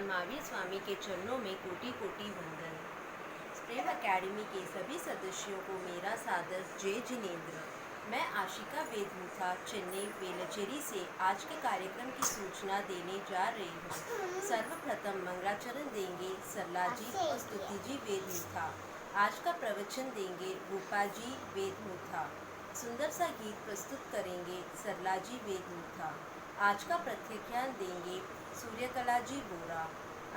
भगवान महावीर स्वामी के चरणों में कोटि कोटि वंदन। प्रेम अकेडमी के सभी सदस्यों को मेरा सादर जय जिनेंद्र। मैं आशिका वेदमुथा चेन्नई वेलचेरी से आज के कार्यक्रम की सूचना देने जा रही हूँ। सर्वप्रथम मंगलाचरण देंगे सरला जी और स्तुति जी वेदमुथा। आज का प्रवचन देंगे रूपा जी वेदमुथा। सुंदर सा गीत प्रस्तुत करेंगे सरला जी वेदमुथा। आज का प्रत्याख्यान देंगे सूर्यकला जी बोरा।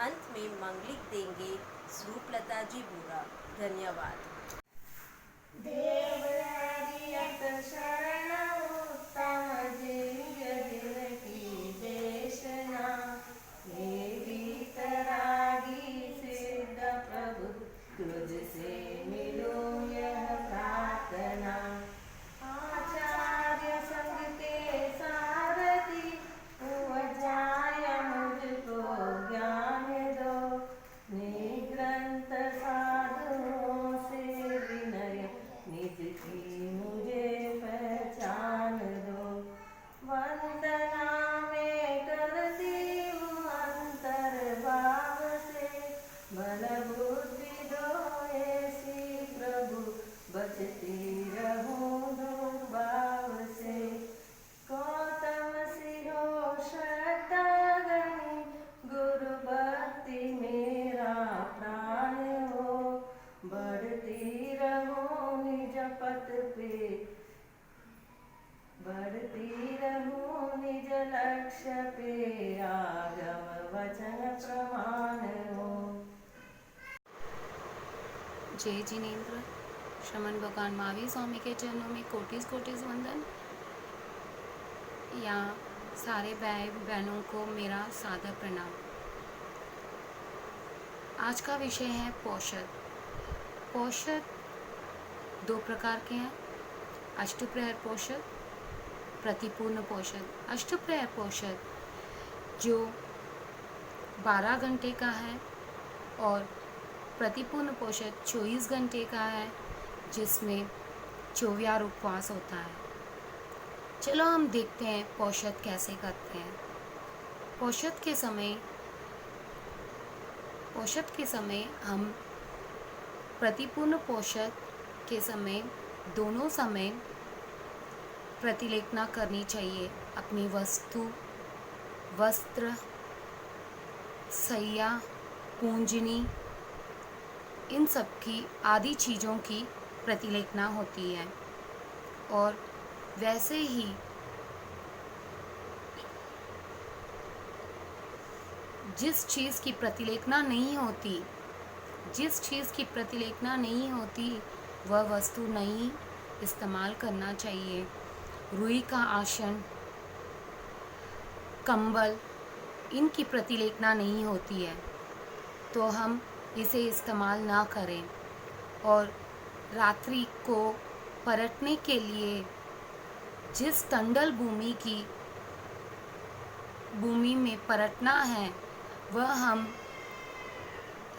अंत में मंगलिक देंगे स्वरूपलता जी बोरा। धन्यवाद। तुझसे मिलो यह प्रार्थना, आचार्य संग के सारथी, उपजाय मुझको ज्ञान दो, निग्रंथ साधुओं से विनय, निज की मुझे पहचान दो। वंदना में करती हूँ अंतर भाव से, बल बुद्धि दो ऐसी प्रभु, बचती रहूं दुर्भाव से। गौतम सिंहो श्रद्धा गणी, गुरु भक्ति मेरा प्राण हो, बढ़ती रहूं निज पथ पे, बढ़ती रहूं निज लक्ष्य पे, आगम वचन प्रमाण हो। जय जिनेंद्र। श्रमण भगवान महावीर स्वामी के चरणों में कोटिस कोटिस वंदन। यहाँ सारे भाई बहनों को मेरा सादर प्रणाम। आज का विषय है पोषद। पोषद दो प्रकार के हैं, अष्टप्रहर पोषद, प्रतिपूर्ण पोषद। अष्टप्रहर पोषद जो 12 घंटे का है और प्रतिपूर्ण पोषद 24 घंटे का है, जिसमें 24 उपवास होता है। चलो हम देखते हैं पोषद कैसे करते हैं। पोषद के समय हम प्रतिपूर्ण पोषद के समय दोनों समय प्रतिलेखना करनी चाहिए। अपनी वस्त्र, सैया, पूंजनी, इन सब की आदि चीज़ों की प्रतिलेखना होती है। और वैसे ही जिस चीज़ की प्रतिलेखना नहीं होती वह वस्तु नहीं इस्तेमाल करना चाहिए। रुई का आसन, कंबल, इनकी प्रतिलेखना नहीं होती है तो हम इसे इस्तेमाल ना करें। और रात्रि को परतने के लिए जिस टंडल भूमि में परतना है वह हम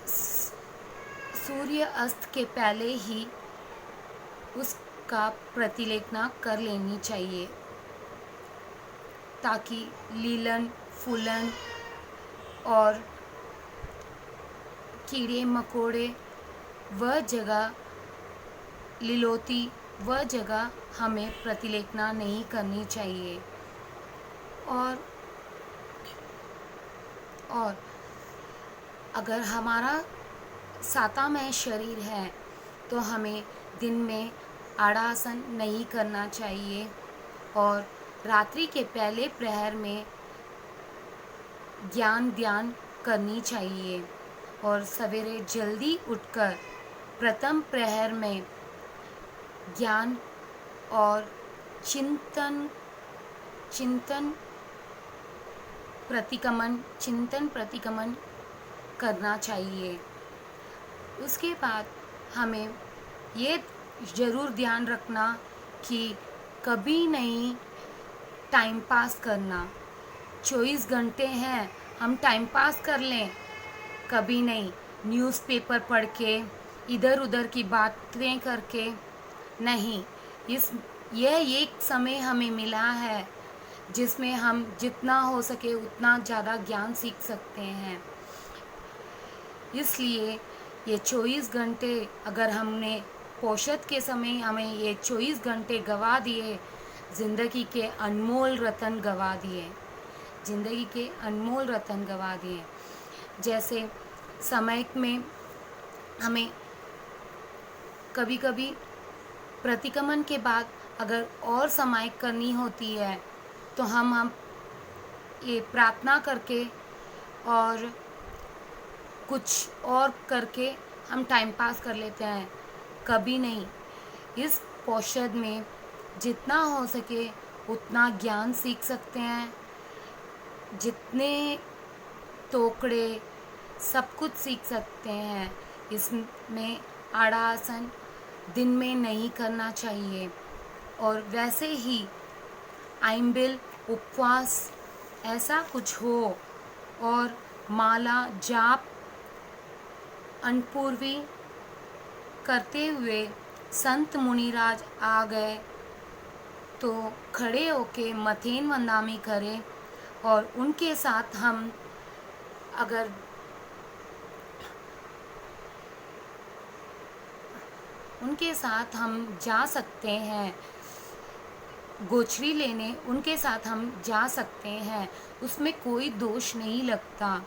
सूर्य अस्त के पहले ही उसका प्रतिलेखना कर लेनी चाहिए, ताकि लीलन, फूलन और कीड़े मकोड़े वह जगह वह जगह हमें प्रतिलेखना नहीं करनी चाहिए। और अगर हमारा सातामय शरीर है तो हमें दिन में आड़ासन नहीं करना चाहिए और रात्रि के पहले प्रहर में ध्यान करनी चाहिए। और सवेरे जल्दी उठकर प्रथम प्रहर में ज्ञान और चिंतन प्रतिक्रमण करना चाहिए। उसके बाद हमें ये ज़रूर ध्यान रखना कि कभी नहीं टाइम पास करना। 24 घंटे हैं, हम टाइम पास कर लें, कभी नहीं। न्यूज़पेपर पढ़ के, इधर उधर की बातें करके नहीं। यह एक समय हमें मिला है जिसमें हम जितना हो सके उतना ज़्यादा ज्ञान सीख सकते हैं। इसलिए ये 24 घंटे अगर हमने पोषद के समय हमें ये 24 घंटे गवा दिए, ज़िंदगी के अनमोल रतन गवा दिए, ज़िंदगी के अनमोल रतन गवा दिए। जैसे समय में हमें कभी कभी प्रतिक्रमण के बाद अगर और समायिक करनी होती है तो हम ये प्रार्थना करके और कुछ और करके हम टाइम पास कर लेते हैं। कभी नहीं, इस पोषद में जितना हो सके उतना ज्ञान सीख सकते हैं, जितने टोकड़े सब कुछ सीख सकते हैं। इसमें आड़ासन दिन में नहीं करना चाहिए, और वैसे ही आइम्बिल उपवास ऐसा कुछ हो, और माला जाप अनपूर्वी करते हुए संत मुनिराज आ गए तो खड़े होके मथेन वंदामी करें, और उनके साथ हम अगर उनके साथ हम जा सकते हैं, गोचरी लेने उनके साथ हम जा सकते हैं, उसमें कोई दोष नहीं लगता।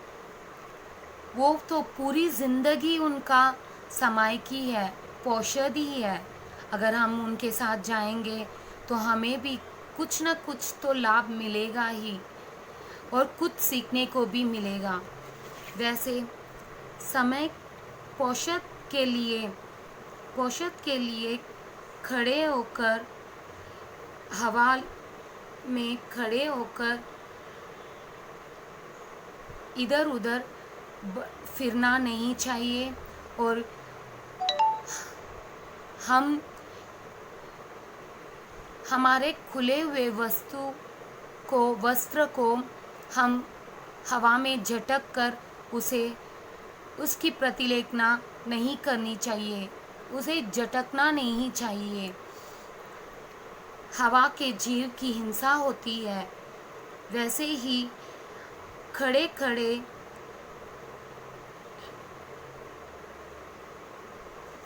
वो तो पूरी ज़िंदगी उनका समायकी है, पोषद ही है। अगर हम उनके साथ जाएंगे तो हमें भी कुछ न कुछ तो लाभ मिलेगा ही, और कुछ सीखने को भी मिलेगा। वैसे समय पोषद के लिए खड़े होकर, हवा में खड़े होकर इधर उधर फिरना नहीं चाहिए, और हम हमारे खुले हुए वस्त्र को हम हवा में झटक कर उसकी प्रतिलेखना नहीं करनी चाहिए, उसे झटकना नहीं चाहिए। हवा के जीव की हिंसा होती है। वैसे ही खड़े खड़े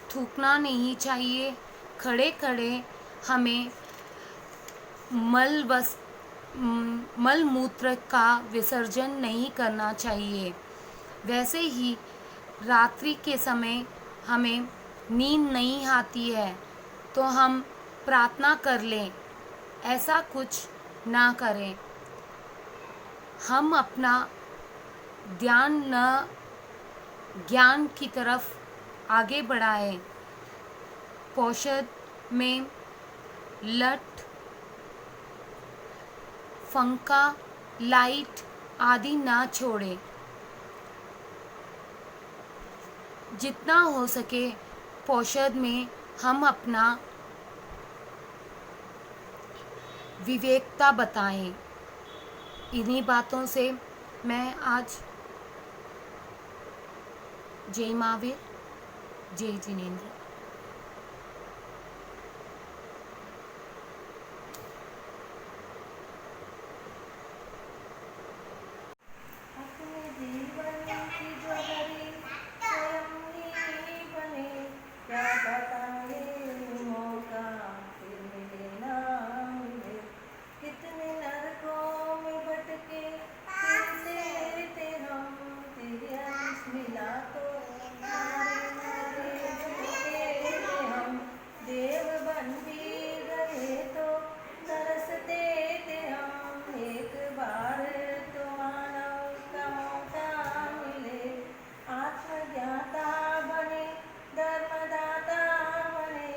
थूकना नहीं चाहिए, खड़े खड़े हमें मल मूत्र का विसर्जन नहीं करना चाहिए। वैसे ही रात्रि के समय हमें नींद नहीं आती है तो हम प्रार्थना कर लें, ऐसा कुछ ना करें। हम अपना ध्यान ज्ञान की तरफ आगे बढ़ाएं। पोषद में लठ, फंका, लाइट आदि ना छोड़ें। जितना हो सके पोषद में हम अपना विवेकता बताएं। इन्हीं बातों से मैं आज जय महावीर, जय जिनेंद्र। अपने जीवन की जो हरी स्वयं ही बने, क्या बताए मौका फिर मिले ना मिले। कितने नरकों में भटके फिरते थे हम, तेरी आशीष मिला तो मारे मारे फिरते थे हम। देव बन भी गए तो तरसते थे हम, एक बार तो मानव का मौका मिले। आत्मज्ञाता बने, धर्मदाता बने,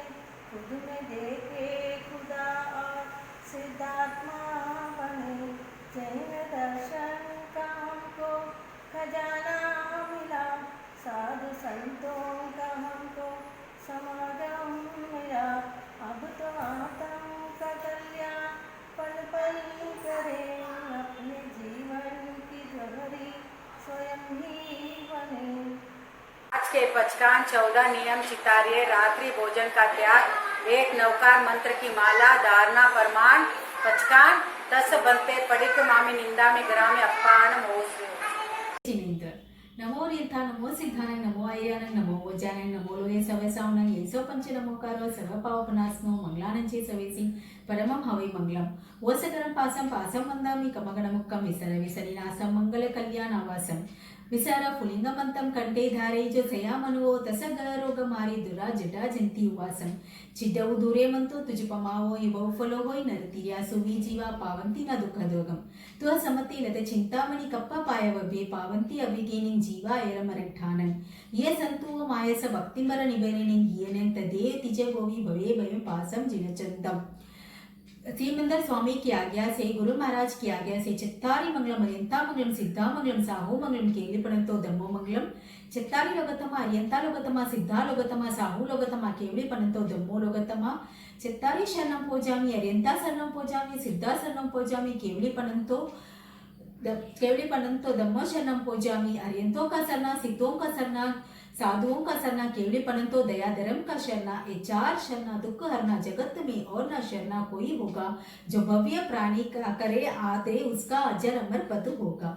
खुद में देखे खुदा और सिद्धात्मा बने। जैन दर्शन का हमको खजाना मिला, साधु संतों का हमको समागम मिला। अब तो आत्म का कल्याण पल पल करें, अपने जीवन की जहरी स्वयं ही बने। आज के पचकान 14 नियम चितारिये, रात्रि भोजन का त्याग, एक नवकार मंत्र की माला, धारणा प्रमाण। पचकान तस बनते पडिक मामी निंदा में ग्राम अपान मोस। जिनेंद्र, नमो रीथा नमो सिद्धानंग नमो आर्यानंग नमो वज्रानंग नमो लोये सवसावनंग येसो पंच नमोकार सर्व पावपनासनो मंगलानंचे सवेसी परमं हवै मंगलम वसकरं पासं पासं वन्दामि कमगणमुक्कं विसर विसरिनासं मङ्गलकल्याणावासं विसार पुलिंगमंतं कंठे धारे जो सया मनवो तस रोग मारी दुरा जटा जंती उवासं चिड्डवु दूरे मंतो तुझ पमावो इवौ फलो होई नरतिया सुवी जीवा पावंती न दुःखदोगम तुह समति लत चिंतामणि कप्पा पायवभ्ये पावंती अभिगेनिं जीवा एरमरठानं ये संतुओ मायस भक्तिंबर निबेरिनिं गियनें तदे तिज गोवी भवे भवे पासं जिनचंदम सिमंदर स्वामी की आज्ञा से गुरु महाराज की आज्ञा से चित्तारी मंगलम अरियंता मंगलम सिद्धा मंगलम साहू मंगलम केवलीपणंतो धम्मो मंगलम चित्तारी लोगतमा अरियंता लोगतमा सिद्धा लोगतमा साहू लोगतमा केवलीपणंतो धम्मो लोगतमा चित्तारी शरणं पूजामि अरियंता शरणं पूजामि सिद्धा शरणं पूजामि केवलीपणंतो धम्मो शरणं पूजामि अरियंतों का शरणा सिद्धों का शरणा साधुओं का शरणा केवलीपणंतो दया धर्म का शरणा ये चार शरणा दुख हरना जगत में और न शरणा कोई होगा जो भव्य प्राणी का करे आते उसका अजर अमर पद होगा।